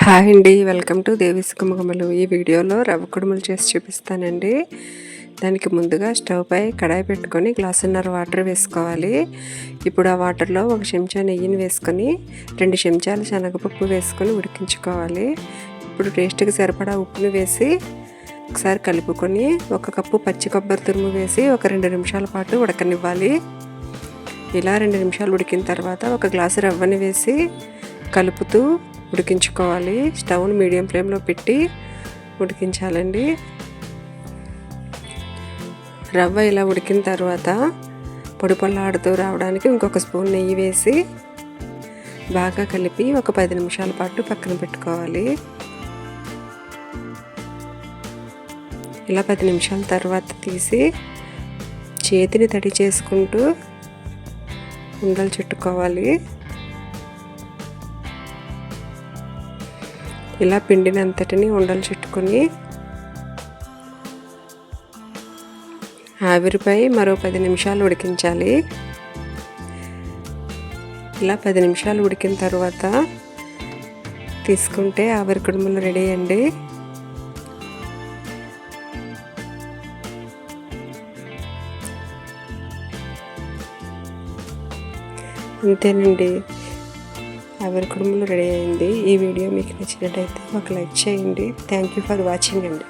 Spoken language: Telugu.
హాయ్ అండి, వెల్కమ్ టు దేవీస్ గుమగుమలు. ఈ వీడియోలో రవ్వ కుడుములు చేసి చూపిస్తానండి. దానికి ముందుగా స్టవ్ పై కడాయి పెట్టుకొని గ్లాసున్నర వాటర్ వేసుకోవాలి. ఇప్పుడు ఆ వాటర్లో 1 చెంచా నెయ్యిని వేసుకొని 2 చెంచాలు శనగపప్పు వేసుకొని ఉడికించుకోవాలి. ఇప్పుడు టేస్ట్కి సరిపడా ఉప్పుని వేసి ఒకసారి కలుపుకొని 1 కప్పు పచ్చి కొబ్బరి తురుము వేసి ఒక 2 నిమిషాల పాటు ఉడకనివ్వాలి. ఇలా 2 నిమిషాలు ఉడికిన తర్వాత 1 గ్లాసు రవ్వని వేసి కలుపుతూ ఉడికించుకోవాలి. స్టవ్ని మీడియం ఫ్లేమ్లో పెట్టి ఉడికించాలండి. రవ్వ ఇలా ఉడికిన తర్వాత పొడి పొల్లాడుతూ రావడానికి ఇంకొక స్పూన్ నెయ్యి వేసి బాగా కలిపి ఒక 10 నిమిషాల పాటు పక్కన పెట్టుకోవాలి. ఇలా 10 నిమిషాల తర్వాత తీసి చేతిని తడి చేసుకుంటూ ఉండలు చుట్టుకోవాలి. ఇలా పిండినంతటిని ఉండలు చుట్టుకొని ఆవిరిపై మరో 10 నిమిషాలు ఉడికించాలి. ఇలా 10 నిమిషాలు ఉడికిన తర్వాత తీసుకుంటే ఆవిరి కుడుములు రెడీ అండి. అంతేనండి, ఆవిరి కుడుములు రెడీ అయింది. ఈ వీడియో మీకు నచ్చినట్టయితే ఒక లైక్ చేయండి. థ్యాంక్ యూ ఫర్ వాచింగ్ అండి.